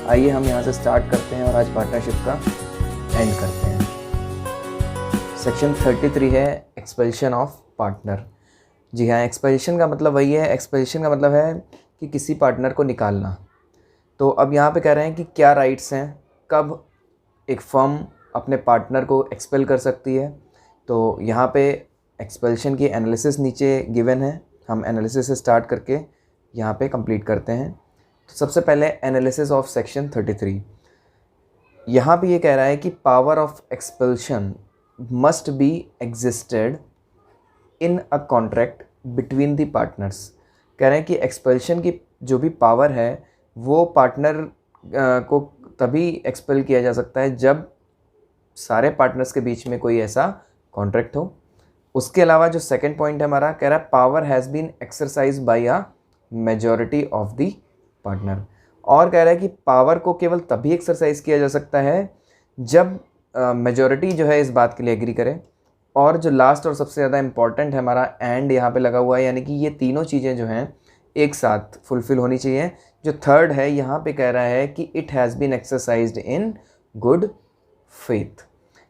आइए हम यहाँ से स्टार्ट करते हैं और आज पार्टनरशिप का एंड करते हैं। सेक्शन 33 है एक्सपेल्शन ऑफ पार्टनर। जी हाँ, एक्सपेल्शन का मतलब वही है, एक्सपेल्शन का मतलब है कि किसी पार्टनर को निकालना। तो अब यहाँ पे कह रहे हैं कि क्या राइट्स हैं, कब एक फर्म अपने पार्टनर को एक्सपेल कर सकती है। तो यहाँ पे एक्सपेल्शन की एनालिसिस नीचे गिवन है, हम एनालिसिस से स्टार्ट करके यहाँ पे कंप्लीट करते हैं। तो सबसे पहले एनालिसिस ऑफ सेक्शन 33। यहाँ पे ये कह रहा है कि power of expulsion must be existed in a contract between the partners. कह रहे हैं कि एक्सपेल्शन की जो भी पावर है वो पार्टनर को तभी एक्सपेल किया जा सकता है जब सारे पार्टनर्स के बीच में कोई ऐसा कॉन्ट्रैक्ट हो। उसके अलावा जो सेकंड पॉइंट है हमारा, कह रहा है power has been exercise by a majority of the partner. और कह रहा है कि पावर को केवल तभी एक्सरसाइज किया जा सकता है जब मेजॉरिटी जो है इस बात के लिए एग्री करे। और जो लास्ट और सबसे ज़्यादा इम्पॉर्टेंट है हमारा एंड यहाँ पे लगा हुआ है, यानी कि ये तीनों चीज़ें जो हैं एक साथ फुलफ़िल होनी चाहिए। जो थर्ड है यहाँ पे कह रहा है कि it has been exercised in good faith.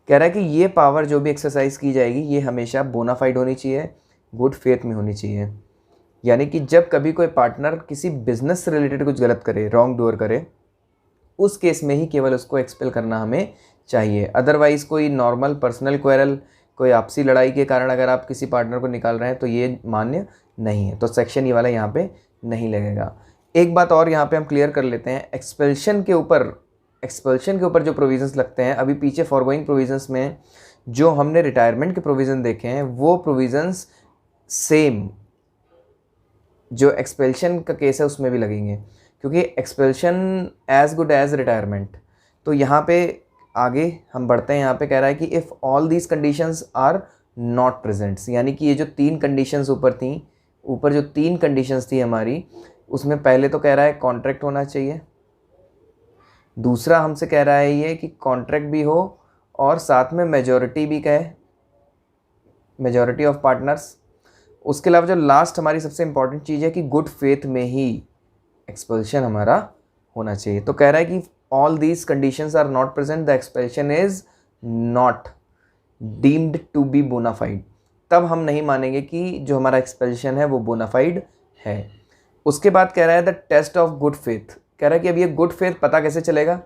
कह रहा है कि ये पावर जो भी एक्सरसाइज की जाएगी ये हमेशा बोनाफाइड होनी चाहिए, गुड फेथ में होनी चाहिए। यानी कि जब कभी कोई पार्टनर किसी बिजनेस से रिलेटेड कुछ गलत करे, रॉन्ग डूअर करे, उस केस में ही केवल उसको एक्सपेल करना हमें चाहिए। अदरवाइज़ कोई नॉर्मल पर्सनल क्वेरल, कोई आपसी लड़ाई के कारण अगर आप किसी पार्टनर को निकाल रहे हैं तो ये मान्य नहीं है। तो सेक्शन ये वाला यहाँ पे नहीं लगेगा। एक बात और यहाँ पे हम क्लियर कर लेते हैं, एक्सपेल्शन के ऊपर जो प्रोविजंस लगते हैं, अभी पीछे फॉरगोइंग प्रोविजंस में जो हमने रिटायरमेंट के प्रोविज़न देखे हैं वो प्रोविजंस सेम जो एक्सपेल्शन का केस है उसमें भी लगेंगे, क्योंकि एक्सपेल्शन एज गुड एज रिटायरमेंट। तो यहाँ पे आगे हम बढ़ते हैं। यहाँ पे कह रहा है कि if all these conditions are not presents, यानी कि ये जो तीन कंडीशंस ऊपर जो तीन कंडीशंस थी हमारी, उसमें पहले तो कह रहा है कॉन्ट्रैक्ट होना चाहिए, दूसरा हमसे कह रहा है ये कि कॉन्ट्रैक्ट भी हो और साथ में मेजॉरिटी भी कहे, मेजॉरिटी ऑफ पार्टनर्स। उसके अलावा जो लास्ट हमारी सबसे इंपॉर्टेंट चीज़ है कि गुड फेथ में ही एक्सपेल्शन हमारा होना चाहिए। तो कह रहा है कि all these conditions are not present, the expulsion is not deemed to be bona fide. तब हम नहीं मानेंगे कि जो हमारा एक्सपेल्शन है वो बोनाफाइड है। उसके बाद कह रहा है the test of good faith. कह रहा है कि अब ये गुड फेथ पता कैसे चलेगा।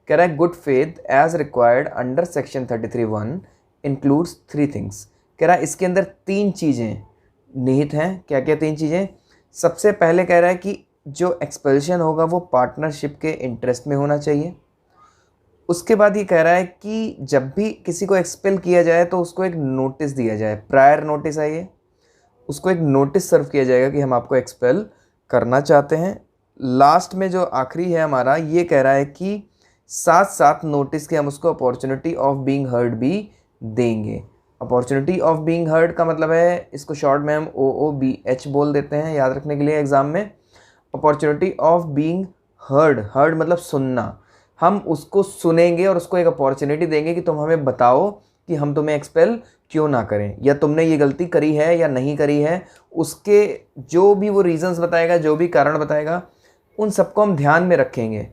कह रहा है good faith as required under section 33(1) includes 3 things. कह रहा है इसके अंदर 3 चीज़ें निहित हैं। क्या क्या 3 चीज़ें? सबसे पहले कह रहा है कि जो एक्सपेल्शन होगा वो पार्टनरशिप के इंटरेस्ट में होना चाहिए। उसके बाद ये कह रहा है कि जब भी किसी को एक्सपेल किया जाए तो उसको एक नोटिस दिया जाए, प्रायर नोटिस है ये, उसको एक नोटिस सर्व किया जाएगा कि हम आपको एक्सपेल करना चाहते हैं। लास्ट में जो आखिरी है हमारा, ये कह रहा है कि साथ साथ नोटिस के हम उसको अपॉर्चुनिटी ऑफ बीइंग हर्ड भी देंगे। अपॉर्चुनिटी ऑफ बीइंग हर्ड का मतलब है, इसको शॉर्ट में हम OOBH बोल देते हैं याद रखने के लिए एग्जाम में। अपॉर्चुनिटी ऑफ बीइंग हर्ड मतलब सुनना। हम उसको सुनेंगे और उसको एक अपॉर्चुनिटी देंगे कि तुम हमें बताओ कि हम तुम्हें एक्सपेल क्यों ना करें, या तुमने ये गलती करी है या नहीं करी है। उसके जो भी वो रीजंस बताएगा, जो भी कारण बताएगा, उन सबको हम ध्यान में रखेंगे।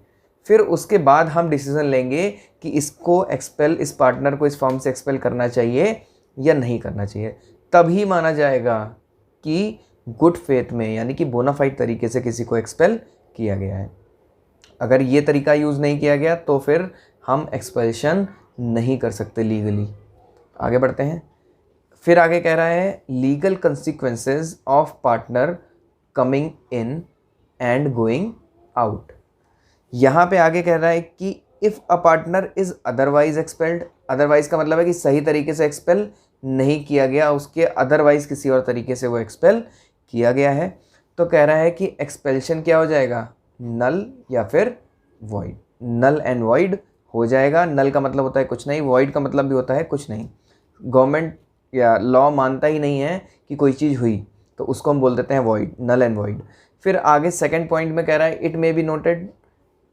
फिर उसके बाद हम डिसीजन लेंगे कि इसको एक्सपेल, इस पार्टनर को इस फॉर्म से एक्सपेल करना चाहिए या नहीं करना चाहिए। तभी माना जाएगा कि गुड फेथ में, यानी कि बोनाफाइड तरीके से किसी को एक्सपेल किया गया है। अगर ये तरीका यूज़ नहीं किया गया तो फिर हम एक्सपेल्शन नहीं कर सकते लीगली। आगे बढ़ते हैं। फिर आगे कह रहा है legal consequences of partner coming in and going out. यहाँ पे आगे कह रहा है कि if a partner is otherwise expelled. Otherwise का मतलब है कि सही तरीके से एक्सपेल नहीं किया गया, उसके अदरवाइज किसी और तरीके से वो एक्सपेल किया गया है। तो कह रहा है कि एक्सपेल्शन क्या हो जाएगा, नल या फिर वॉइड। नल एंड वॉइड हो जाएगा। नल का मतलब होता है कुछ नहीं, वॉइड का मतलब भी होता है कुछ नहीं। गवर्नमेंट या लॉ मानता ही नहीं है कि कोई चीज़ हुई, तो उसको हम बोल देते हैं वॉइड, नल एंड वॉइड। फिर आगे सेकंड पॉइंट में कह रहा है it may be noted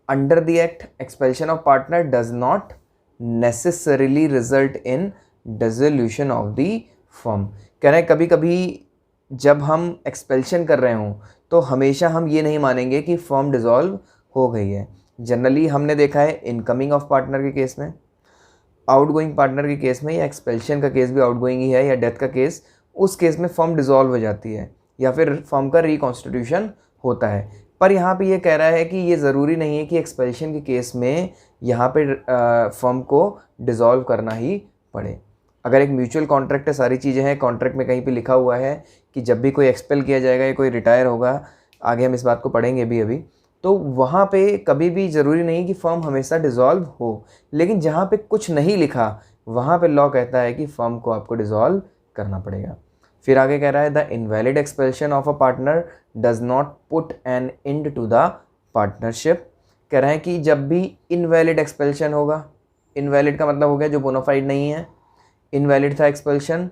under the act expulsion of partner does not necessarily result in dissolution of the firm. कह रहे हैं कभी कभी जब हम एक्सपेल्शन कर रहे हों तो हमेशा हम ये नहीं मानेंगे कि फर्म डिज़ोल्व हो गई है। जनरली हमने देखा है इनकमिंग ऑफ पार्टनर के केस में, आउटगोइंग पार्टनर के केस में, या एक्सपेल्शन का केस भी आउटगोइंग ही है, या डेथ का केस, उस केस में फर्म डिसॉल्व हो जाती है या फिर फर्म का रिकॉन्स्टिट्यूशन होता है। पर यहाँ पे ये कह रहा है कि ये ज़रूरी नहीं है कि एक्सपेल्शन के केस में यहाँ पे फर्म को डिसॉल्व करना ही पड़े। अगर एक म्यूचुअल कॉन्ट्रैक्ट है, सारी चीज़ें हैं, कॉन्ट्रैक्ट में कहीं पे लिखा हुआ है कि जब भी कोई एक्सपेल किया जाएगा या कोई रिटायर होगा, आगे हम इस बात को पढ़ेंगे भी अभी, तो वहाँ पे कभी भी ज़रूरी नहीं कि फर्म हमेशा डिसॉल्व हो। लेकिन जहाँ पे कुछ नहीं लिखा वहाँ पे लॉ कहता है कि फर्म को आपको डिसॉल्व करना पड़ेगा। फिर आगे कह रहा है the invalid expulsion of a partner does not put an end to the partnership. कह रहे हैं कि जब भी इनवैलिड एक्सपेल्शन होगा, इनवैलिड का मतलब हो गया जो बोनाफाइड नहीं है, इनवैलिड था एक्सपेल्शन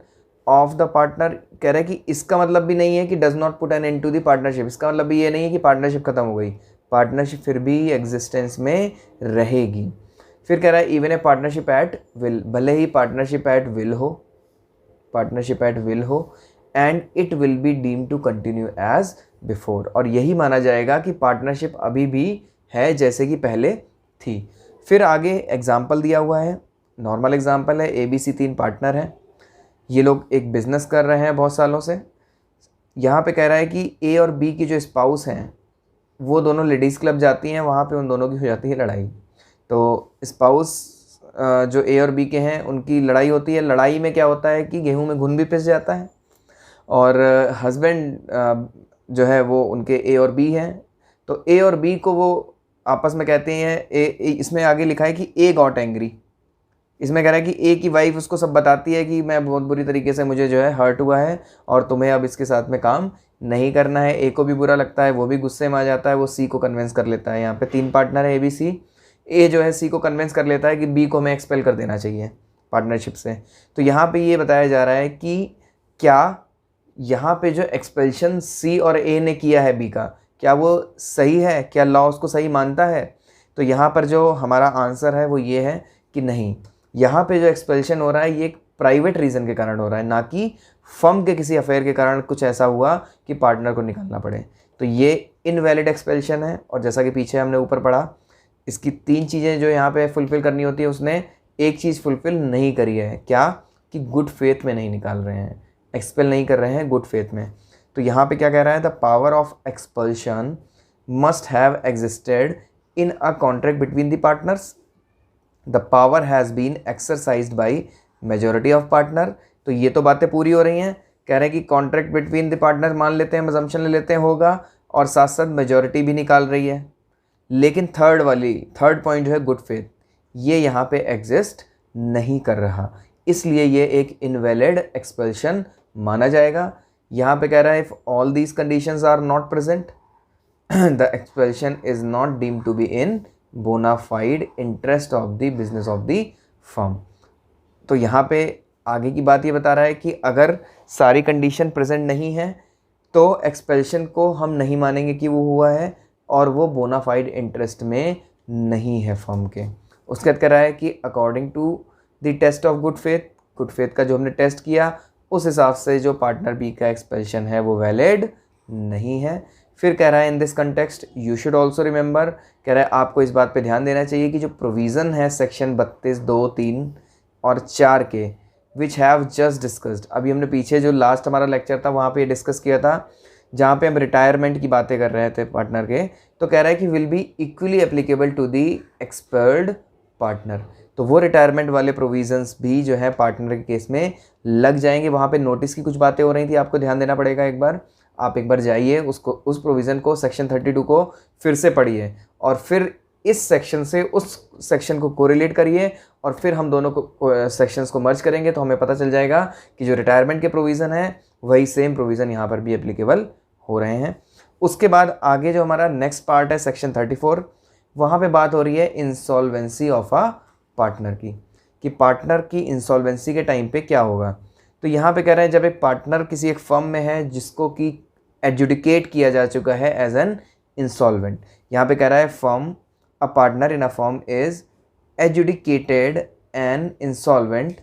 ऑफ द पार्टनर, कह रहे हैं कि इसका मतलब भी नहीं है कि does not put an end to the partnership, इसका मतलब भी ये नहीं है कि पार्टनरशिप खत्म हो गई, पार्टनरशिप फिर भी एग्जिस्टेंस में रहेगी। फिर कह रहा है even a partnership at will, भले ही पार्टनरशिप एट विल हो, पार्टनरशिप एट विल हो, and it will be deem to continue as before, और यही माना जाएगा कि पार्टनरशिप अभी भी है जैसे कि पहले थी। फिर आगे एग्जाम्पल दिया हुआ है, नॉर्मल एग्जाम्पल है, ABC 3 पार्टनर हैं, ये लोग एक बिज़नेस कर रहे हैं बहुत सालों से। यहाँ पे कह रहा है कि A और B की जो स्पाउस हैं वो दोनों लेडीज़ क्लब जाती हैं, वहाँ पे उन दोनों की हो जाती है लड़ाई। तो स्पाउस जो A और B के हैं उनकी लड़ाई होती है। लड़ाई में क्या होता है कि गेहूं में घुन भी पिस जाता है, और हस्बैंड जो है वो उनके A और B हैं। तो A और B को वो आपस में कहते हैं, इसमें आगे लिखा है कि A गॉट एंग्री, इसमें कह रहा है कि A की वाइफ उसको सब बताती है कि मैं बहुत बुरी तरीके से, मुझे जो है हर्ट हुआ है और तुम्हें अब इसके साथ में काम नहीं करना है। A को भी बुरा लगता है, वो भी गुस्से में आ जाता है, वो C को कन्विंस कर लेता है। यहाँ पे 3 पार्टनर है ABC, A जो है C को कन्विंस कर लेता है कि B को हमें एक्सपेल कर देना चाहिए पार्टनरशिप से। तो यहाँ पे ये बताया जा रहा है कि क्या यहाँ पे जो एक्सपेल्शन C और A ने किया है B का, क्या वो सही है, क्या लॉ उसको सही मानता है? तो यहाँ पर जो हमारा आंसर है वो ये है कि नहीं, यहाँ पे जो एक्सपेल्शन हो रहा है ये एक प्राइवेट रीज़न के कारण हो रहा है, ना कि फर्म के किसी अफेयर के कारण कुछ ऐसा हुआ कि पार्टनर को निकालना पड़े। तो ये इनवैलिड एक्सपेल्शन है, और जैसा कि पीछे हमने ऊपर पढ़ा, इसकी 3 चीज़ें जो यहाँ पे फुलफ़िल करनी होती है, उसने एक चीज़ फुलफ़िल नहीं करी है। क्या? कि गुड फेथ में नहीं निकाल रहे हैं, एक्सपेल नहीं कर रहे हैं गुड फेथ में। तो यहाँ पे क्या कह रहा है, the power of expulsion must have existed in a contract between the partners, the power has been exercised by majority of partner. तो ये तो बातें पूरी हो रही हैं, कह रहे हैं कि कॉन्ट्रैक्ट बिटवीन द पार्टनर मान लेते हैं, अजम्पशन ले लेते हैं होगा, और साथ साथ मेजोरिटी भी निकाल रही है। लेकिन थर्ड पॉइंट जो है गुड फेथ, ये यहाँ पे एग्जिस्ट नहीं कर रहा, इसलिए ये एक इनवैलिड एक्सपेल्शन माना जाएगा। यहाँ पे कह रहा है if all these conditions are not present the expulsion is not deemed to be in bona fide interest of the business of the firm. तो यहाँ पे आगे की बात ये बता रहा है कि अगर सारी कंडीशन प्रेजेंट नहीं है तो एक्सपेल्शन को हम नहीं मानेंगे कि वो हुआ है, और वो बोनाफाइड इंटरेस्ट में नहीं है फर्म के। उसके बाद कह रहा है कि according to the test of good faith का जो हमने टेस्ट किया, उस हिसाब से जो पार्टनर बी का एक्सपेल्शन है वो वैलिड नहीं है। फिर कह रहा है in this context you should also remember, कह रहा है आपको इस बात पे ध्यान देना चाहिए कि जो प्रोविज़न है सेक्शन 32, 2, 3 और 4 के, विच हैव जस्ट डिस्कस्ड, अभी हमने पीछे जो लास्ट हमारा लेक्चर था वहाँ पे डिस्कस किया था, जहाँ पे हम रिटायरमेंट की बातें कर रहे थे पार्टनर के, तो कह रहा है कि will be equally applicable to the expelled partner. तो वो रिटायरमेंट वाले प्रोविजंस भी जो है पार्टनर के केस में लग जाएंगे। वहाँ पे नोटिस की कुछ बातें हो रही थी, आपको ध्यान देना पड़ेगा। आप एक बार जाइए उसको, उस प्रोविज़न को, सेक्शन 32 को फिर से पढ़िए, और फिर इस सेक्शन से उस सेक्शन को कोरिलेट करिए, और फिर हम दोनों को सेक्शंस को मर्ज करेंगे तो हमें पता चल जाएगा कि जो रिटायरमेंट के प्रोविज़न है वही सेम प्रोविज़न यहाँ पर भी एप्लीकेबल हो रहे हैं। उसके बाद आगे जो हमारा नेक्स्ट पार्ट है सेक्शन 34, वहाँ पे बात हो रही है इंसॉल्वेंसी ऑफ अ पार्टनर की, कि पार्टनर की इंसॉल्वेंसी के टाइम पे क्या होगा। तो यहाँ पे कह रहे हैं जब एक पार्टनर किसी एक फर्म में है जिसको कि एडजुडिकेट किया जा चुका है एज एन इंसॉल्वेंट, यहाँ पे कह रहा है firm, a partner in a firm is adjudicated an insolvent,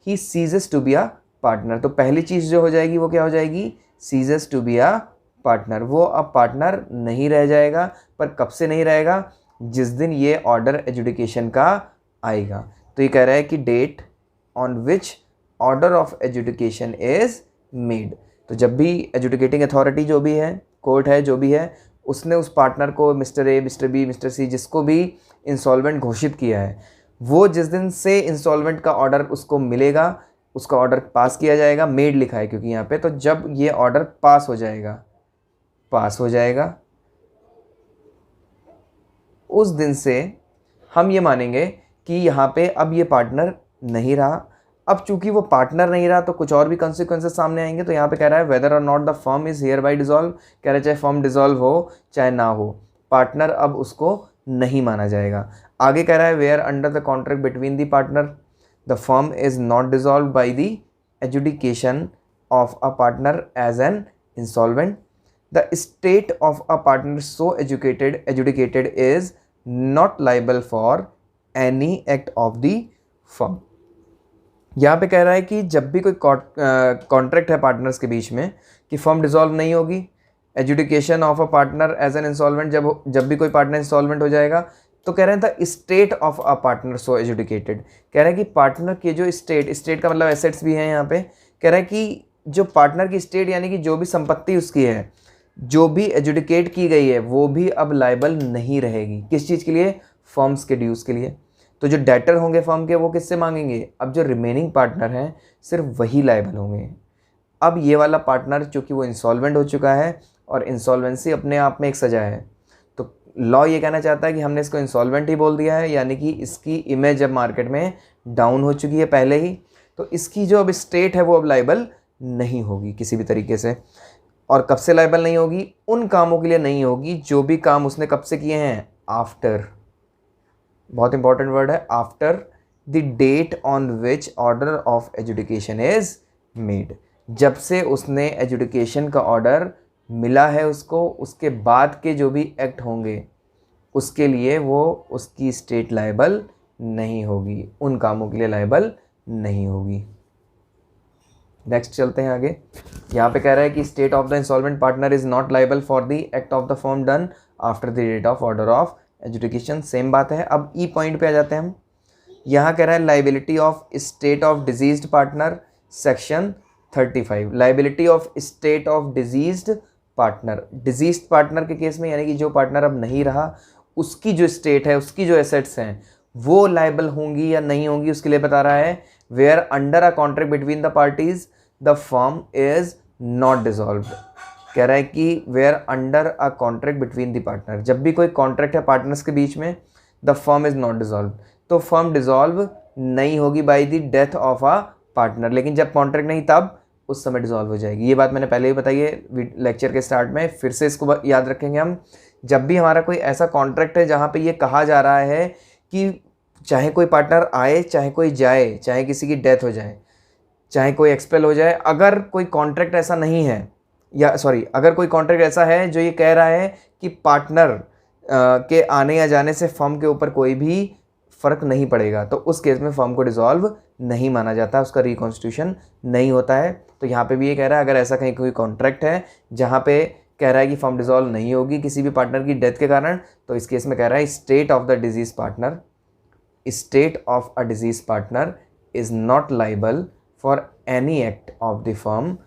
he ceases to be a partner. तो पहली चीज़ जो हो जाएगी वो क्या हो जाएगी, ceases to be a partner, वो अब पार्टनर नहीं रह जाएगा। पर कब से नहीं रहेगा, जिस दिन ये ऑर्डर एजुडिकेशन का आएगा। तो ये कह रहा है कि date on which order of adjudication is made. तो जब भी एजुडिकेटिंग अथॉरिटी जो भी है, कोर्ट है जो भी है, उसने उस पार्टनर को mister A, mister B, mister C, जिसको भी इंसॉल्वेंट घोषित किया है, वो जिस दिन से इंसॉल्वेंट का ऑर्डर उसको मिलेगा, उसका ऑर्डर पास किया जाएगा। मेड लिखा है क्योंकि यहाँ पे, तो जब ये ऑर्डर पास हो जाएगा उस दिन से हम ये मानेंगे कि यहाँ पे अब ये पार्टनर नहीं रहा। अब चूंकि वो पार्टनर नहीं रहा तो कुछ और भी कॉन्सिक्वेंसेस सामने आएंगे। तो यहाँ पे कह रहा है वेदर और not the firm is here by dissolve. कह रहा है चाहे फर्म डिजॉल्व हो चाहे ना हो, पार्टनर अब उसको नहीं माना जाएगा। आगे कह रहा है where under the contract between the partner the firm is not dissolve by the adjudication of a partner as an insolvent, the estate of a partner so adjudicated is not liable for any act of the firm। यहाँ पे कह रहा है कि जब भी कोई contract है पार्टनर्स के बीच में कि फर्म डिसॉल्व नहीं होगी, adjudication of a partner as an insolvent, जब भी कोई पार्टनर इंसॉल्वेंट हो जाएगा, तो कह रहे हैं the state of a partner so adjudicated. कह रहे हैं कि पार्टनर के जो स्टेट का मतलब एसेट्स भी हैं यहाँ पे। कह रहा है कि जो पार्टनर की स्टेट यानी कि जो भी संपत्ति उसकी है, जो भी एजुडिकेट की गई है, वो भी अब लायबल नहीं रहेगी। किस चीज़ के लिए? फर्म्स के ड्यूज़ के लिए। तो जो डेटर होंगे फर्म के, वो किससे मांगेंगे? अब जो रिमेनिंग पार्टनर हैं सिर्फ वही लायबल होंगे। अब ये वाला पार्टनर चूँकि वो इंसॉल्वेंट हो चुका है, और इंसॉल्वेंसी अपने आप में एक सजा है, तो लॉ ये कहना चाहता है कि हमने इसको इंसॉल्वेंट ही बोल दिया है, यानी कि इसकी इमेज अब मार्केट में डाउन हो चुकी है पहले ही, तो इसकी जो अब स्टेट है वो अब लायबल नहीं होगी किसी भी तरीके से। और कब से लायबल नहीं होगी? उन कामों के लिए नहीं होगी जो भी काम उसने कब से किए हैं? आफ्टर, बहुत इंपॉर्टेंट वर्ड है, after the date on which order of adjudication is made. जब से उसने एजुडिकेशन का ऑर्डर मिला है उसको, उसके बाद के जो भी एक्ट होंगे उसके लिए वो उसकी स्टेट लायबल नहीं होगी, उन कामों के लिए लायबल नहीं होगी। नेक्स्ट चलते हैं आगे। यहाँ पे कह रहा है कि state of the insolvent partner is not liable for the act of the firm done after the date of order of adjudication. Same बात है। अब ई पॉइंट पे आ जाते हैं हम। यहाँ कह रहा है liability of state of diseased partner, section 35। Liability of state of diseased partner, diseased partner के केस में यानी कि जो पार्टनर अब नहीं रहा, उसकी जो स्टेट है, उसकी जो एसेट्स हैं, वो लायबल होंगी या नहीं होंगी, उसके लिए बता रहा है where under a contract between the parties the firm is not dissolved. कह रहा है कि where under a contract between the partner, जब भी कोई कॉन्ट्रैक्ट है पार्टनर्स के बीच में, the firm is not dissolve, तो फर्म डिसॉल्व नहीं होगी by the death of a partner. लेकिन जब कॉन्ट्रैक्ट नहीं तब उस समय डिसॉल्व हो जाएगी। ये बात मैंने पहले ही बताई है लेक्चर के स्टार्ट में, फिर से इसको याद रखेंगे हम। जब भी हमारा कोई ऐसा कॉन्ट्रैक्ट है जहाँ पे ये कहा जा रहा है कि चाहे कोई पार्टनर आए, चाहे कोई जाए, चाहे किसी की डेथ हो जाए, चाहे कोई एक्सपेल हो जाए, अगर कोई कॉन्ट्रैक्ट ऐसा नहीं है, या सॉरी, अगर कोई कॉन्ट्रैक्ट ऐसा है जो ये कह रहा है कि पार्टनर के आने या जाने से फर्म के ऊपर कोई भी फ़र्क नहीं पड़ेगा, तो उस केस में फर्म को डिसॉल्व नहीं माना जाता, उसका रिकॉन्स्टिट्यूशन नहीं होता है। तो यहाँ पे भी ये कह रहा है अगर ऐसा कहीं कोई कॉन्ट्रैक्ट है जहाँ पे कह रहा है कि फर्म डिसॉल्व नहीं होगी किसी भी पार्टनर की डेथ के कारण, तो इस केस में कह रहा है state of the deceased partner, state of a disease partner is not liable for any act of the firm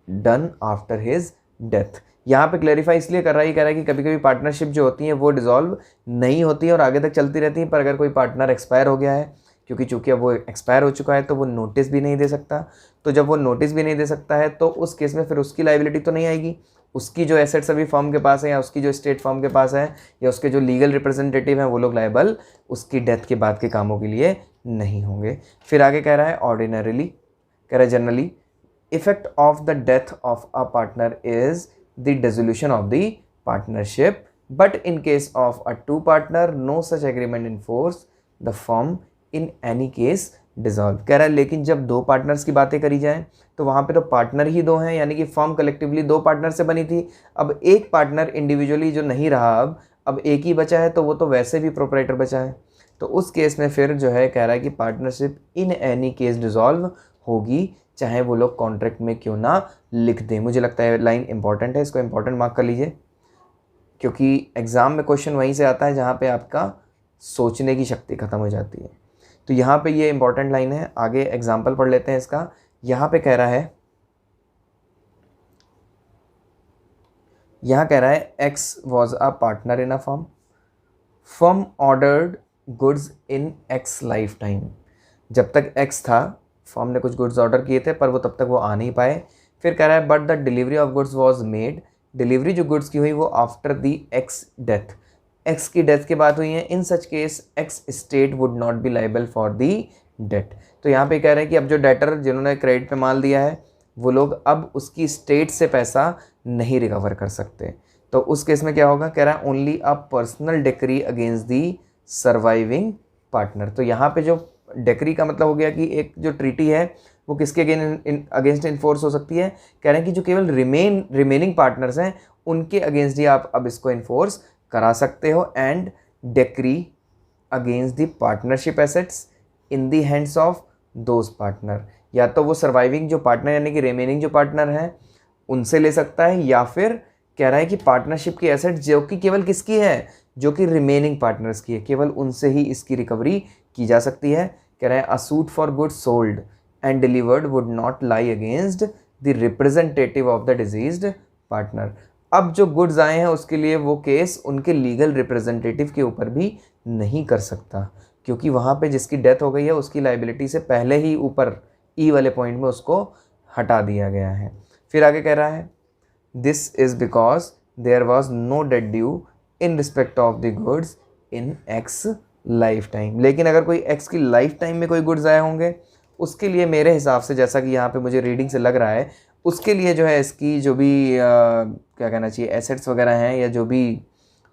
done after his death. यहाँ पे क्लैरिफाई इसलिए कर रहा है, ये कह रहा है कि कभी कभी पार्टनरशिप जो होती हैं वो डिसॉल्व नहीं होती है और आगे तक चलती रहती हैं, पर अगर कोई पार्टनर एक्सपायर हो गया है, क्योंकि चूंकि अब वो एक्सपायर हो चुका है, तो वो नोटिस भी नहीं दे सकता। तो जब वो नोटिस भी नहीं दे सकता है तो उस केस में फिर उसकी लाइबिलिटी तो नहीं आएगी, उसकी जो एसेट्स अभी फर्म के पास है, या उसकी जो स्टेट फर्म के पास है, या उसके जो लीगल रिप्रेजेंटेटिव हैं, वो लोग लाइबल उसकी डेथ के बाद के कामों के लिए नहीं होंगे। फिर आगे कह रहा है ऑर्डिनरीली, कह रहा है generally effect of the death of a partner is the dissolution of the partnership, but in case of a two partner no such agreement in force the firm in any case dissolve. कह रहा है लेकिन जब दो partners की बातें करी जाएं तो वहाँ पे तो पार्टनर ही दो हैं, यानी कि फर्म कलेक्टिवली दो पार्टनर से बनी थी, अब एक पार्टनर इंडिविजुअली जो नहीं रहा, अब एक ही बचा है, तो वो तो वैसे भी प्रोपराइटर बचा है। तो उस केस में फिर जो है कह रहा है कि partnership in any case dissolve होगी, चाहे वो लोग कॉन्ट्रैक्ट में क्यों ना लिख दें। मुझे लगता है लाइन इंपॉर्टेंट है, इसको इंपॉर्टेंट मार्क कर लीजिए। क्योंकि एग्ज़ाम में क्वेश्चन वहीं से आता है जहाँ पे आपका सोचने की शक्ति ख़त्म हो जाती है। तो यहाँ पे ये इंपॉर्टेंट लाइन है। आगे एग्जाम्पल पढ़ लेते हैं इसका। यहाँ पे कह रहा है, यहाँ कह रहा है x was a partner in a firm, firm ordered goods in ex life time. जब तक एक्स था फर्म ने कुछ गुड्स ऑर्डर किए थे पर वो तब तक वो आ नहीं पाए। फिर कह रहा है but the delivery of goods was made, delivery जो गुड्स की हुई वो after the X death, X की डेथ के बाद हुई है। In such case X estate would not be liable for the debt. तो यहाँ पे कह रहे हैं कि अब जो डेटर जिन्होंने क्रेडिट पे माल दिया है वो लोग अब उसकी स्टेट से पैसा नहीं रिकवर कर सकते। तो उस केस में क्या होगा, कह रहा है only a personal decree against the surviving partner. तो यहाँ पे जो डिक्री का मतलब हो गया कि एक जो ट्रीटी है वो किसके अगेंस्ट इन्फोर्स हो सकती है, कह रहे हैं कि जो केवल रिमेनिंग पार्टनर्स हैं उनके अगेंस्ट ही आप अब इसको इन्फोर्स करा सकते हो। And decree against the partnership assets in the hands of those partner, या तो वो सर्वाइविंग जो पार्टनर यानी कि रिमेनिंग जो पार्टनर हैं उनसे ले सकता है, या फिर कह रहा है कि पार्टनरशिप की एसेट जो कि केवल किसकी है, जो कि रिमेनिंग पार्टनर्स की है, केवल उनसे ही इसकी रिकवरी की जा सकती है। कह रहे हैं अ suit for goods sold and delivered would not lie against the representative of the diseased partner. अब जो गुड्स आए हैं उसके लिए वो केस उनके लीगल रिप्रेजेंटेटिव के ऊपर भी नहीं कर सकता, क्योंकि वहाँ पे जिसकी डेथ हो गई है उसकी लाइबिलिटी से पहले ही ऊपर ई वाले पॉइंट में उसको हटा दिया गया है। फिर आगे कह रहा है this is because there was no debt due in respect of the goods in ex life time. लेकिन अगर कोई एक्स की लाइफ टाइम में कोई गुड्स आए होंगे उसके लिए मेरे हिसाब से, जैसा कि यहाँ पे मुझे रीडिंग से लग रहा है, उसके लिए जो है इसकी जो भी क्या कहना चाहिए एसेट्स वगैरह हैं या जो भी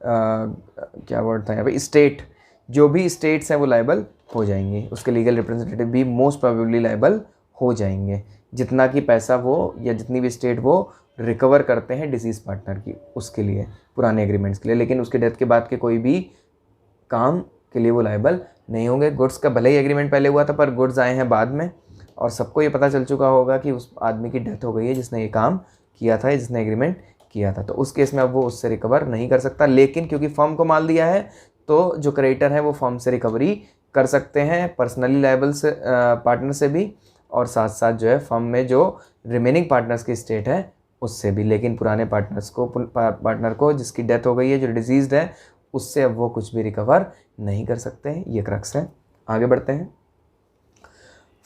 क्या वर्ड था यहाँ पे, स्टेट, जो भी स्टेट्स हैं वो लाइबल हो जाएंगे, उसके लीगल रिप्रेजेंटेटिव भी मोस्ट प्रोबेबली लाइबल हो जाएंगे, जितना कि पैसा वो या जितनी भी स्टेट वो रिकवर करते हैं डिसीज पार्टनर की उसके लिए, पुराने एग्रीमेंट्स के लिए। लेकिन उसके डेथ के बाद के कोई भी काम के लिए वो लाइबल नहीं होंगे। गुड्स का भले ही एग्रीमेंट पहले हुआ था पर गुड्स आए हैं बाद में और सबको ये पता चल चुका होगा कि उस आदमी की डेथ हो गई है जिसने ये काम किया था, जिसने एग्रीमेंट किया था। तो उस केस में अब वो उससे रिकवर नहीं कर सकता। लेकिन क्योंकि फर्म को माल दिया है तो जो क्रेडिटर है वो फर्म से रिकवरी कर सकते हैं, पर्सनली लाइबल से पार्टनर से भी, और साथ साथ जो है फर्म में जो रिमेनिंग पार्टनर्स की स्टेट है उससे भी। लेकिन पुराने पार्टनर को जिसकी डेथ हो गई है, जो डिजीज्ड है, उससे अब वो कुछ भी रिकवर नहीं कर सकते हैं। ये क्रक्स है। आगे बढ़ते हैं।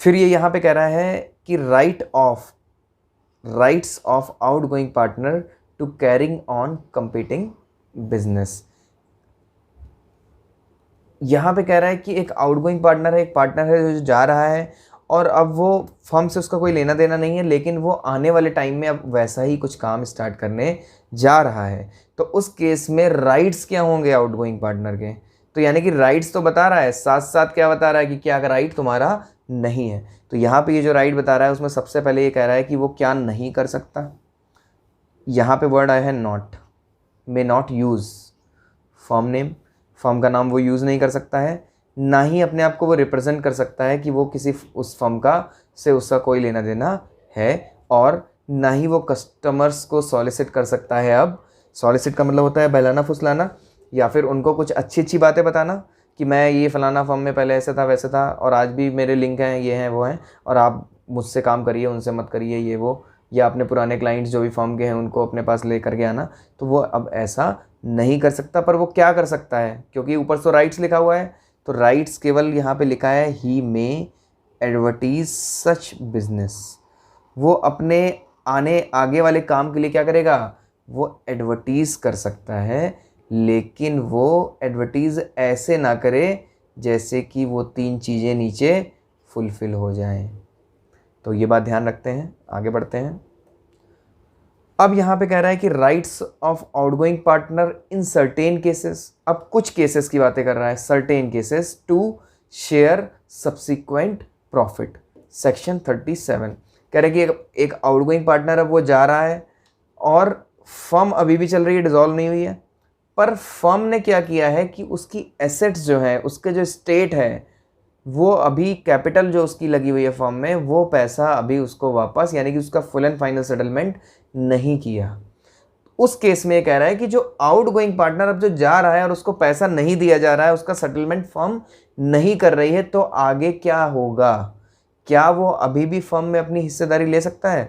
फिर ये यहाँ पे कह रहा है कि rights of outgoing partner to carrying on competing business. यहाँ पे कह रहा है कि एक आउटगोइंग पार्टनर है, एक पार्टनर है जो जा रहा है और अब वो फर्म से उसका कोई लेना देना नहीं है, लेकिन वो आने वाले टाइम में अब वैसा ही कुछ काम स्टार्ट करने जा रहा है। तो उस केस में राइट्स क्या होंगे आउटगोइंग पार्टनर के? तो यानी कि राइट्स तो बता रहा है, साथ साथ क्या बता रहा है कि क्या राइट तुम्हारा नहीं है। तो यहाँ पे ये जो राइट बता रहा है उसमें सबसे पहले ये कह रहा है कि वो क्या नहीं कर सकता। यहाँ पे वर्ड आया है not, may not use firm name, firm का नाम वो यूज़ नहीं कर सकता है, ना ही अपने आप को वो रिप्रेजेंट कर सकता है कि वो किसी उस फर्म का से उसका कोई लेना देना है, और ना ही वो कस्टमर्स को सॉलिसिट कर सकता है। अब सॉलिसिट का मतलब होता है बहलाना फुसलाना, या फिर उनको कुछ अच्छी अच्छी बातें बताना कि मैं ये फ़लाना फर्म में पहले ऐसा था वैसे था और आज भी मेरे लिंक हैं, ये हैं वो हैं, और आप मुझसे काम करिए, उनसे मत करिए ये वो, या अपने पुराने क्लाइंट्स जो भी फर्म के हैं उनको अपने पास ले करके आना। तो वो अब ऐसा नहीं कर सकता। पर वो क्या कर सकता है, क्योंकि ऊपर तो राइट्स लिखा हुआ है, तो राइट्स केवल यहाँ पे लिखा है ही मे एडवर्टीज सच बिजनेस। वो अपने आगे वाले काम के लिए क्या करेगा, वो एडवर्टीज़ कर सकता है, लेकिन वो एडवर्टीज़ ऐसे ना करे जैसे कि वो 3 चीज़ें नीचे फुलफ़िल हो जाएं। तो ये बात ध्यान रखते हैं। आगे बढ़ते हैं। अब यहाँ पे कह रहा है कि rights of outgoing partner in certain cases, अब कुछ केसेस की बातें कर रहा है, certain cases, to share subsequent profit, section 37। कह रहे हैं कि एक आउटगोइंग पार्टनर अब वो जा रहा है और फर्म अभी भी चल रही है, डिसॉल्व नहीं हुई है, पर फर्म ने क्या किया है कि उसकी एसेट्स जो है, उसके जो स्टेट है, वो अभी कैपिटल जो उसकी लगी हुई है फर्म में, वो पैसा अभी उसको वापस, यानी कि उसका फुल एंड फाइनल सेटलमेंट नहीं किया। उस केस में ये कह रहा है कि जो आउटगोइंग पार्टनर अब जो जा रहा है और उसको पैसा नहीं दिया जा रहा है, उसका सेटलमेंट फर्म नहीं कर रही है, तो आगे क्या होगा? क्या वो अभी भी फर्म में अपनी हिस्सेदारी ले सकता है?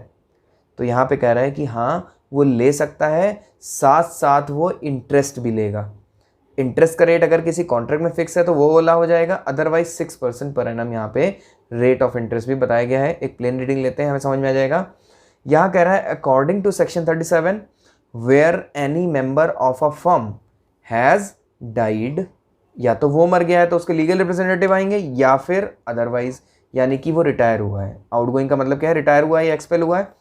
तो यहाँ पे कह रहा है कि हाँ वो ले सकता है, साथ साथ वो इंटरेस्ट भी लेगा। इंटरेस्ट का रेट अगर किसी कॉन्ट्रैक्ट में फिक्स है तो वो वाला हो जाएगा, अदरवाइज 6% पर एनम यहाँ पे रेट ऑफ इंटरेस्ट भी बताया गया है। एक प्लेन रीडिंग लेते हैं, हमें समझ में आ जाएगा। यहाँ कह रहा है according to section 37 where any member of a firm has died, या तो वो मर गया है तो उसके लीगल रिप्रेजेंटेटिव आएंगे, या फिर अदरवाइज यानी कि वो रिटायर हुआ है। आउटगोइंग का मतलब क्या है? रिटायर हुआ है या एक्सपेल हुआ है।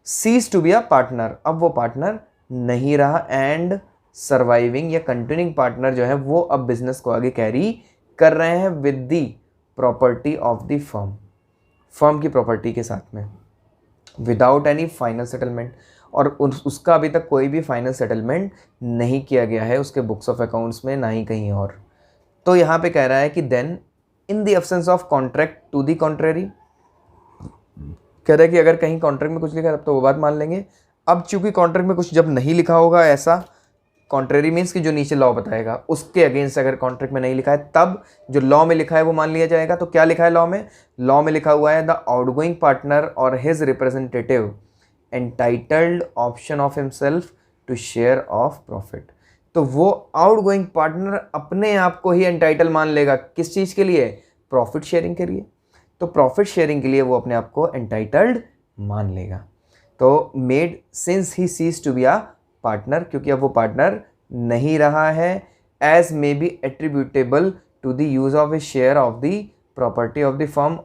Cease to be a partner, अब वो पार्टनर नहीं रहा, एंड सर्वाइविंग या कंटिन्यूइंग पार्टनर जो है वो अब बिजनेस को आगे कैरी कर रहे हैं with the property of the firm, firm की प्रॉपर्टी के साथ में, विदाउट एनी फाइनल सेटलमेंट, और उसका अभी तक कोई भी फाइनल सेटलमेंट नहीं किया गया है उसके बुक्स ऑफ अकाउंट्स में, ना ही कहीं और। तो यहाँ पे कह रहा है कि then in the absence of contract to the contrary, कह रहा है कि अगर कहीं कॉन्ट्रैक्ट में कुछ लिखा है तब तो वो बात मान लेंगे। अब चूंकि कॉन्ट्रैक्ट में कुछ जब नहीं लिखा होगा ऐसा, कॉन्ट्रेरी मीन्स कि जो नीचे लॉ बताएगा उसके अगेंस्ट अगर कॉन्ट्रैक्ट में नहीं लिखा है, तब जो लॉ में लिखा है वो मान लिया जाएगा। तो क्या लिखा है लॉ में? लॉ में लिखा हुआ है the outgoing partner or his representative entitled option of himself to share of profit. तो वो आउटगोइंग पार्टनर अपने आप को ही एंटाइटल मान लेगा, किस चीज़ के लिए? प्रॉफिट शेयरिंग के लिए। तो प्रॉफिट शेयरिंग के लिए वो अपने आप को एंटाइटल्ड मान लेगा। तो made since he cease to be a partner, क्योंकि अब वो पार्टनर नहीं रहा है, as may be attributable to the use of a share of the property of the firm,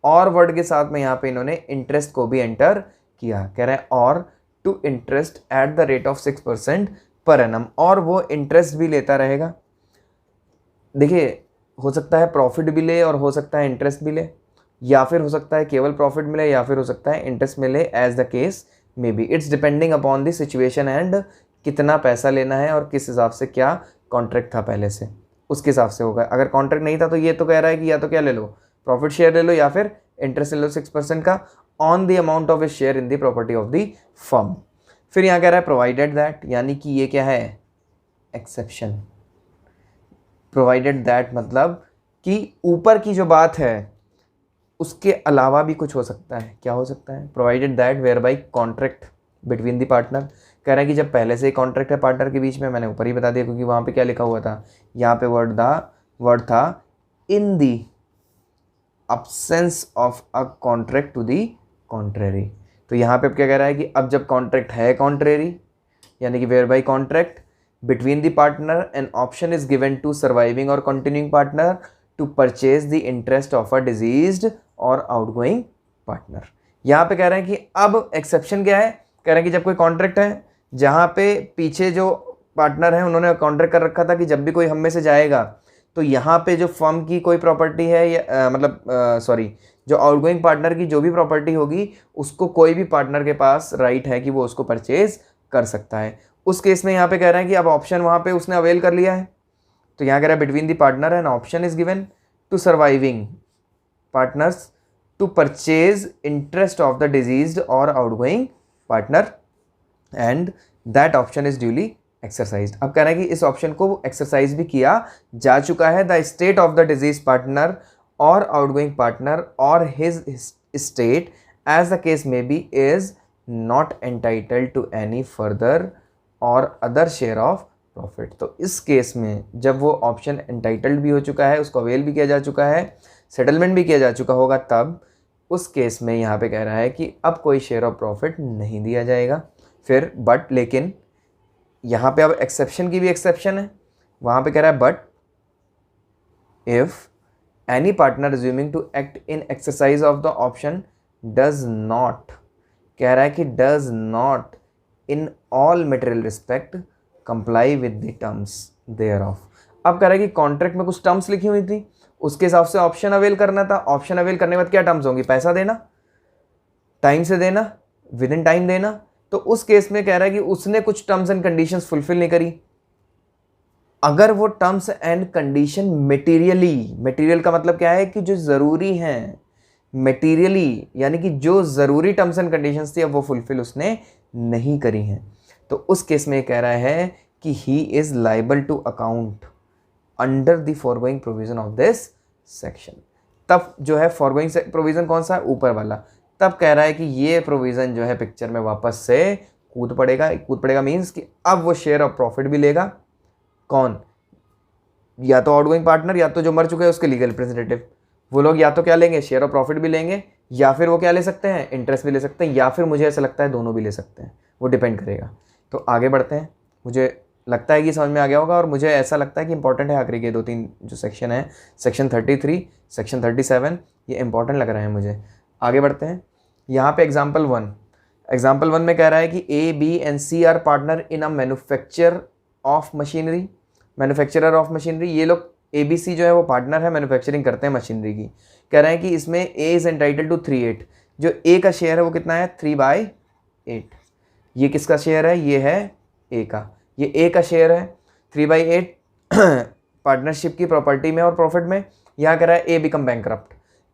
और वर्ड के साथ में यहाँ पे इन्होंने इंटरेस्ट को भी एंटर किया। कह रहे हैं और to interest at the rate of 6% per annum, और वो इंटरेस्ट भी लेता रहेगा। देखिए, हो सकता है प्रॉफिट भी ले और हो सकता है इंटरेस्ट भी ले, या फिर हो सकता है केवल प्रॉफिट मिले या फिर हो सकता है इंटरेस्ट मिले, as the case may be. It's depending upon the situation and कितना पैसा लेना है और किस हिसाब से क्या कॉन्ट्रैक्ट था पहले से, उसके हिसाब से होगा। अगर कॉन्ट्रैक्ट नहीं था तो ये तो कह रहा है कि या तो क्या ले लो, प्रॉफिट शेयर ले लो, या फिर इंटरेस्ट ले लो 6% का on the amount of a share in the property of the firm. फिर यहाँ कह रहा है प्रोवाइडेड दैट, यानी कि ये क्या है? एक्सेप्शन। प्रोवाइडेड दैट मतलब कि ऊपर की जो बात है उसके अलावा भी कुछ हो सकता है। क्या हो सकता है? Provided that where by contract between the partner, कह रहा है कि जब पहले से ही कॉन्ट्रैक्ट है पार्टनर के बीच में, मैंने ऊपर ही बता दिया क्योंकि वहाँ पे क्या लिखा हुआ था, यहाँ पे वर्ड था in the absence of a contract to the contrary. तो यहाँ पे अब क्या कह रहा है कि अब जब कॉन्ट्रैक्ट है कॉन्ट्रेरी, यानी कि where by contract between the partner an option is given to surviving और continuing partner to purchase the interest of a deceased और आउटगोइंग पार्टनर। यहाँ पे कह रहे हैं कि अब एक्सेप्शन क्या है? कह रहे हैं कि जब कोई कॉन्ट्रैक्ट है जहाँ पे पीछे जो पार्टनर है उन्होंने कॉन्ट्रैक्ट कर रखा था कि जब भी कोई हम में से जाएगा तो यहाँ पे जो फर्म की कोई प्रॉपर्टी है या जो आउटगोइंग पार्टनर की जो भी प्रॉपर्टी होगी उसको कोई भी पार्टनर के पास राइट है कि वो उसको परचेज कर सकता है। उस केस में यहाँ पे कह रहे हैं कि अब ऑप्शन वहाँ पे उसने अवेल कर लिया है, तो यहाँ कह रहा है between the partner and option is given to surviving partners to purchase interest of the deceased और outgoing partner and that option is duly exercised. अब कह रहे हैं कि इस ऑप्शन को एक्सरसाइज भी किया जा चुका है। The state of the deceased partner or outgoing partner or his state as the case may be is not entitled to any further or other share of profit. तो इस केस में जब वो ऑप्शन एंटाइटल्ड भी हो चुका है, उसको अवेल भी किया जा चुका है, सेटलमेंट भी किया जा चुका होगा, तब उस केस में यहाँ पे कह रहा है कि अब कोई शेयर ऑफ प्रॉफिट नहीं दिया जाएगा। फिर बट लेकिन यहाँ पे अब एक्सेप्शन की भी एक्सेप्शन है। वहाँ पे कह रहा है but if any partner assuming to act in exercise of the option does not, कह रहा है कि does not in all material respect comply with the terms thereof. अब कह रहा है कि कॉन्ट्रैक्ट में कुछ टर्म्स लिखी हुई थी, उसके हिसाब से ऑप्शन अवेल करना था। ऑप्शन अवेल करने के बाद क्या टर्म्स होंगी? पैसा देना, टाइम से देना, विद इन टाइम देना। तो उस केस में कह रहा है कि उसने कुछ टर्म्स एंड कंडीशंस फुलफिल नहीं करी। अगर वो टर्म्स एंड कंडीशन मटेरियल का मतलब क्या है कि जो ज़रूरी हैं, मटेरियली यानी कि जो ज़रूरी टर्म्स एंड कंडीशंस थी अब वो फुलफिल उसने नहीं करी हैं, तो उस केस में कह रहा है कि he is liable to account under the foregoing provision of this section. तब जो है फॉरगोइंग प्रोविजन कौन सा है, ऊपर वाला, तब कह रहा है कि ये प्रोविजन जो है पिक्चर में वापस से कूद पड़ेगा मीन्स कि अब वो शेयर ऑफ प्रॉफिट भी लेगा। कौन, या तो आउटगोइंग पार्टनर या तो जो मर चुके हैं उसके लीगल रिप्रेजेंटेटिव, वो लोग या तो क्या लेंगे, शेयर ऑफ प्रॉफिट भी लेंगे, या फिर वो क्या ले सकते हैं, इंटरेस्ट भी ले सकते हैं, या फिर मुझे ऐसा लगता है दोनों भी ले सकते हैं, वो डिपेंड करेगा। तो आगे बढ़ते हैं। मुझे लगता है कि समझ में आ गया होगा, और मुझे ऐसा लगता है कि इंपॉर्टेंट है आखिरी के 2-3 जो सेक्शन है, सेक्शन 33, सेक्शन 37, ये इंपॉर्टेंट लग रहे हैं मुझे। आगे बढ़ते हैं। यहाँ पे एग्जाम्पल 1 में कह रहा है कि A, B and C are partner in a manufacturer of machinery. ये लोग ABC जो है वो पार्टनर है, मैन्युफैक्चरिंग करते हैं मशीनरी की। कह रहे हैं कि इसमें A इज़ एंटाइटल टू 3/8, जो A का शेयर है वो कितना है, 3/8। ये किसका शेयर है, ये है A का, ये A का शेयर है 3/8 पार्टनरशिप की प्रॉपर्टी में और प्रॉफिट में। यहाँ कह रहा है A become bankrupt,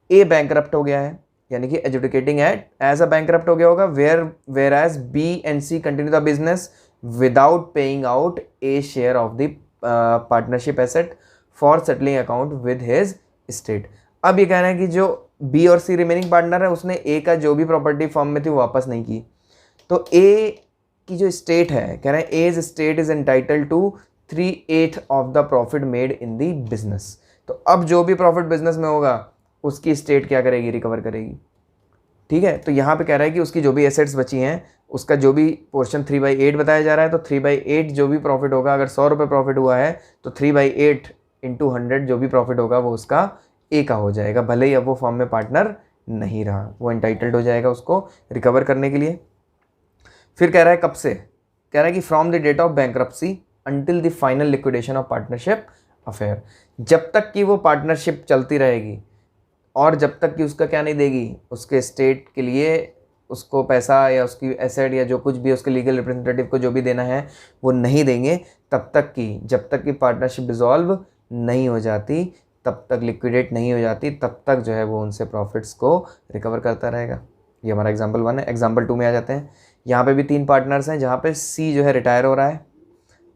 A bankrupt हो गया है, यानी कि एजुकेटिंग एज अ बैंकरप्ट हो गया होगा, whereas B and C continue the business without paying out A share of the partnership asset for settling account with his state. अब ये कह रहे हैं कि जो B और C रिमेनिंग पार्टनर है उसने A का जो भी प्रॉपर्टी फर्म में थी वो वापस नहीं की, तो A की जो स्टेट है, कह रहे हैं as state is entitle to 3/8 of the profit made in the business. तो अब जो भी प्रॉफिट बिजनेस में होगा उसकी स्टेट क्या करेगी, रिकवर करेगी। ठीक है, तो यहाँ पे कह रहा है कि उसकी जो भी एसेट्स बची हैं उसका जो भी पोर्शन 3/8 बताया जा रहा है, तो 3/8 जो भी प्रॉफिट होगा, अगर 100 रुपये प्रॉफिट हुआ है तो 3/8 इंटू 100 जो भी प्रॉफिट होगा वो उसका A का हो जाएगा, भले ही अब वो फॉर्म में पार्टनर नहीं रहा, वो एंटाइटल्ड हो जाएगा उसको रिकवर करने के लिए। फिर कह रहा है कब से, कह रहा है कि from the date of bankruptcy until the final liquidation of partnership affair, जब तक कि वो पार्टनरशिप चलती रहेगी और जब तक कि उसका क्या नहीं देगी, उसके स्टेट के लिए उसको पैसा या उसकी एसेट या जो कुछ भी उसके लीगल रिप्रेजेंटेटिव को जो भी देना है वो नहीं देंगे, तब तक कि जब तक कि पार्टनरशिप डिसॉल्व नहीं हो जाती, तब तक लिक्विडेट नहीं हो जाती, तब तक जो है वो उनसे प्रॉफिट्स को रिकवर करता रहेगा। ये हमारा एग्जाम्पल 1 है। एग्जाम्पल 2 में आ जाते हैं। यहाँ पे भी 3 पार्टनर्स हैं, जहाँ पे C जो है रिटायर हो रहा है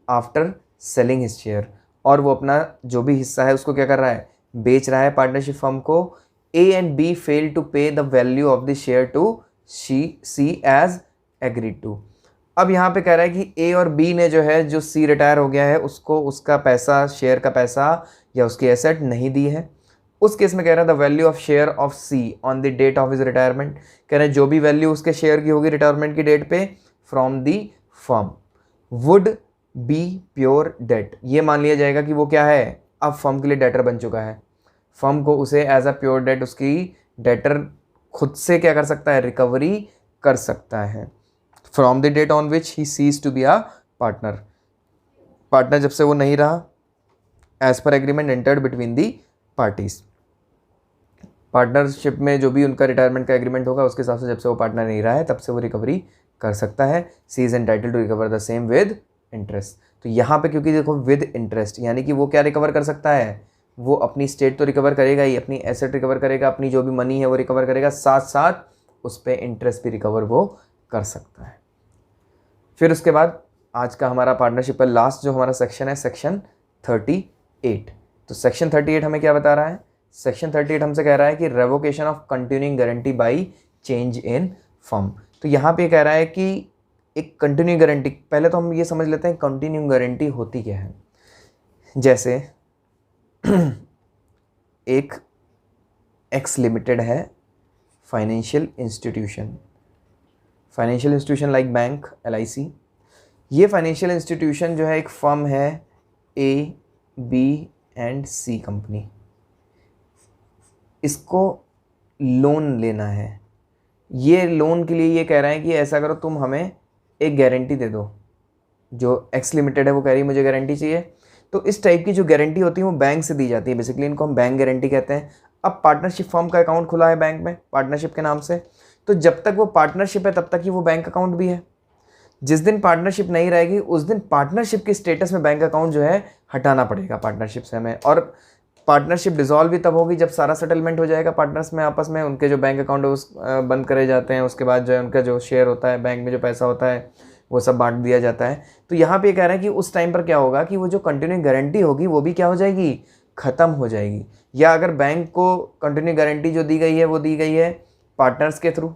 आफ्टर सेलिंग हिज शेयर, और वो अपना जो भी हिस्सा है उसको क्या कर रहा है, बेच रहा है पार्टनरशिप फर्म को। A and B fail to pay the value of the share to C as agreed to। अब यहाँ पे कह रहा है कि A और B ने जो है, जो C रिटायर हो गया है उसको उसका पैसा, शेयर का पैसा या उसकी एसेट नहीं दी है। उस केस में कह रहा है the value of share of C on the date of his retirement, कह रहे हैं जो भी वैल्यू उसके शेयर की होगी रिटायरमेंट की डेट पे from the firm would be pure debt. ये मान लिया जाएगा कि वो क्या है, अब फर्म के लिए डेटर बन चुका है, फर्म को उसे एज अ प्योर डेट उसकी डेटर खुद से क्या कर सकता है, रिकवरी कर सकता है। From the date on which he cease to be a partner, partner जब से वो नहीं रहा, as per agreement entered between the parties, partnership में जो भी उनका रिटायरमेंट का एग्रीमेंट होगा उसके हिसाब से जब से वो पार्टनर नहीं रहा है तब से वो रिकवरी कर सकता है। She is entitled to recover the same with interest. तो यहाँ पे क्योंकि देखो विद इंटरेस्ट, यानी कि वो क्या रिकवर कर सकता है, वो अपनी स्टेट तो रिकवर करेगा ही, अपनी एसेट रिकवर करेगा, अपनी जो भी मनी है वो रिकवर करेगा, साथ साथ उस पर इंटरेस्ट भी रिकवर वो कर सकता है। फिर उसके बाद आज का हमारा पार्टनरशिप का लास्ट जो हमारा सेक्शन है, सेक्शन 38। तो सेक्शन 38 हमें क्या बता रहा है, सेक्शन 38 हमसे कह रहा है कि revocation of continuing guarantee by change in firm. तो यहाँ पे कह रहा है कि एक कंटिन्यू गारंटी, पहले तो हम ये समझ लेते हैं कंटिन्यू गारंटी होती क्या है। जैसे एक एक्स लिमिटेड है financial institution like bank, LIC। ये फाइनेंशियल इंस्टीट्यूशन जो है एक फर्म है A, B and C company, इसको लोन लेना है। ये लोन के लिए ये कह रहा है कि ऐसा करो, तुम हमें एक गारंटी दे दो। जो एक्स लिमिटेड है वो कह रही है मुझे गारंटी चाहिए, तो इस टाइप की जो गारंटी होती है वो बैंक से दी जाती है, बेसिकली इनको हम बैंक गारंटी कहते हैं। अब पार्टनरशिप फर्म का अकाउंट खुला है बैंक में पार्टनरशिप के नाम से, तो जब तक वो पार्टनरशिप है तब तक ही वो बैंक अकाउंट भी है। जिस दिन पार्टनरशिप नहीं रहेगी उस दिन पार्टनरशिप के स्टेटस में बैंक अकाउंट जो है हटाना पड़ेगा पार्टनरशिप से हमें। और पार्टनरशिप डिसॉल्व भी तब होगी जब सारा सेटलमेंट हो जाएगा पार्टनर्स में आपस में, उनके जो बैंक अकाउंट है उस बंद करे जाते हैं, उसके बाद जो है उनका जो शेयर होता है बैंक में जो पैसा होता है वो सब बांट दिया जाता है। तो यहाँ पे कह रहा है कि उस टाइम पर क्या होगा कि वो जो कंटिन्यू गारंटी होगी वो भी क्या हो जाएगी, ख़त्म हो जाएगी। या अगर बैंक को कंटिन्यू गारंटी जो दी गई है वो दी गई है पार्टनर्स के थ्रू,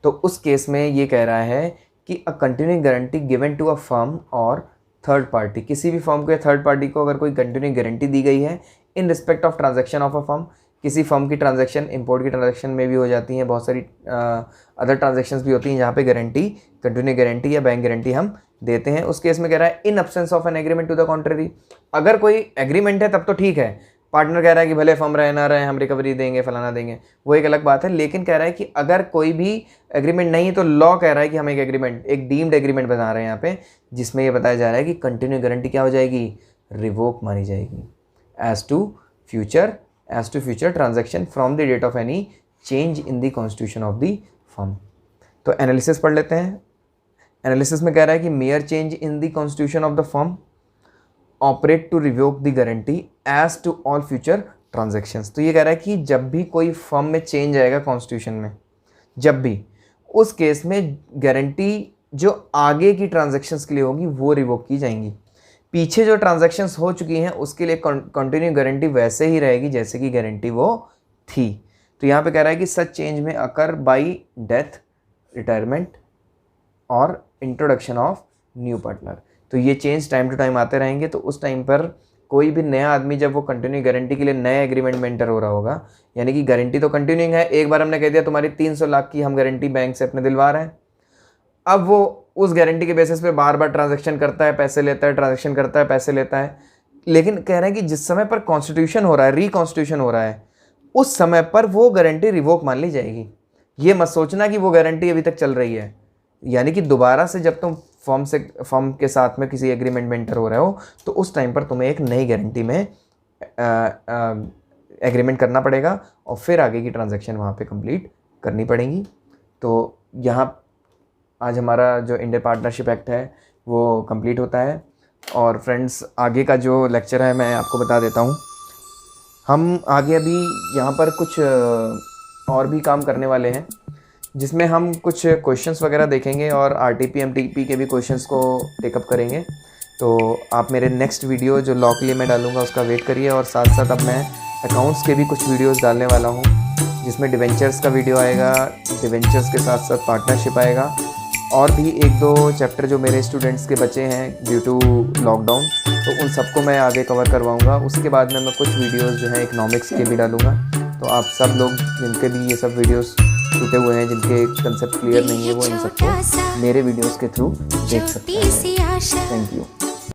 तो उस केस में ये कह रहा है कि a continue guarantee given to a firm or third party, किसी भी फर्म को या थर्ड पार्टी को अगर कोई कंटिन्यू गारंटी दी गई है इन respect of transaction of a firm, किसी फर्म की ट्रांजैक्शन इंपोर्ट की ट्रांजैक्शन में भी हो जाती हैं, बहुत सारी अदर ट्रांजैक्शंस भी होती हैं जहाँ पे गारंटी, कंटिन्यू गारंटी या बैंक गारंटी हम देते हैं। उस केस में कह रहा है in absence of an agreement to the contrary, अगर कोई एग्रीमेंट है तब तो ठीक है, पार्टनर कह रहा है कि भले फर्म रहे ना रहे हम रिकवरी देंगे फलाना देंगे, वो एक अलग बात है। लेकिन कह रहा है कि अगर कोई भी एग्रीमेंट नहीं है तो लॉ कह रहा है कि हम एक एग्रीमेंट, एक डीम्ड एग्रीमेंट बना रहे हैं यहाँ पे, जिसमें ये बताया जा रहा है कि कंटिन्यू गारंटी क्या हो जाएगी, रिवोक मानी जाएगी as to future transaction from the date of any change in the constitution of the firm. तो एनालिसिस पढ़ लेते हैं। एनालिसिस में कह रहा है कि mere change in the constitution of the firm operate to revoke the guarantee as to all future transactions. तो ये कह रहा है कि जब भी कोई फर्म में चेंज आएगा कॉन्स्टिट्यूशन में, जब भी, उस केस में गारंटी जो आगे की ट्रांजैक्शंस के लिए होगी वो रिवोक की जाएंगी, पीछे जो ट्रांजैक्शंस हो चुकी हैं उसके लिए कंटिन्यू गारंटी वैसे ही रहेगी जैसे कि गारंटी वो थी। तो यहाँ पे कह रहा है कि सच चेंज में अकर बाई डेथ, रिटायरमेंट और इंट्रोडक्शन ऑफ न्यू पार्टनर। तो ये चेंज टाइम टू टाइम आते रहेंगे। तो उस टाइम पर कोई भी नया आदमी जब वो कंटिन्यू गारंटी के लिए नए एग्रीमेंट में एंटर हो रहा होगा, यानी कि गारंटी तो कंटिन्यूइंग है, एक बार हमने कह दिया तुम्हारी 300 लाख की हम गारंटी बैंक से अपने दिलवा रहे हैं, अब वो उस गारंटी के बेसिस पे बार बार ट्रांजैक्शन करता है, पैसे लेता है, ट्रांजैक्शन करता है, पैसे लेता है। लेकिन कह रहे हैं कि जिस समय पर कॉन्स्टिट्यूशन हो रहा है, रिकॉन्स्टिट्यूशन हो रहा है, उस समय पर वो गारंटी रिवोक मान ली जाएगी। ये मत सोचना कि वो गारंटी अभी तक चल रही है, यानी कि दोबारा से जब तुम फर्म के साथ में किसी एग्रीमेंट में एंटर हो रहे हो तो उस टाइम पर तुम्हें एक नई गारंटी में एग्रीमेंट करना पड़ेगा और फिर आगे की ट्रांजैक्शन वहाँ पे कंप्लीट करनी पड़ेगी। तो यहाँ आज हमारा जो इंडियन पार्टनरशिप एक्ट है वो कंप्लीट होता है। और फ्रेंड्स, आगे का जो लेक्चर है मैं आपको बता देता हूँ। हम आगे अभी यहाँ पर कुछ और भी काम करने वाले हैं जिसमें हम कुछ क्वेश्चंस वगैरह देखेंगे और आरटीपी एमटीपी के भी क्वेश्चंस को टेकअप करेंगे। तो आप मेरे नेक्स्ट वीडियो जो लॉ के लिए मैं डालूँगा उसका वेट करिए। और साथ साथ अब मैं अकाउंट्स के भी कुछ वीडियोस डालने वाला हूँ जिसमें डिवेंचर्स का वीडियो आएगा, डिवेंचर्स के साथ साथ पार्टनरशिप आएगा, और भी एक दो चैप्टर जो मेरे स्टूडेंट्स के बचे हैं ड्यू टू लॉकडाउन, तो उन सबको मैं आगे कवर करवाऊँगा। उसके बाद में मैं कुछ वीडियोज़ जो हैं इकोनॉमिक्स के भी डालूँगा। तो आप सब लोग जिनके भी ये सब वीडियोस छूटे हुए हैं, जिनके कंसेप्ट क्लियर नहीं है, वो इन सबको मेरे वीडियोस के थ्रू देख सकते हैं। Thank you.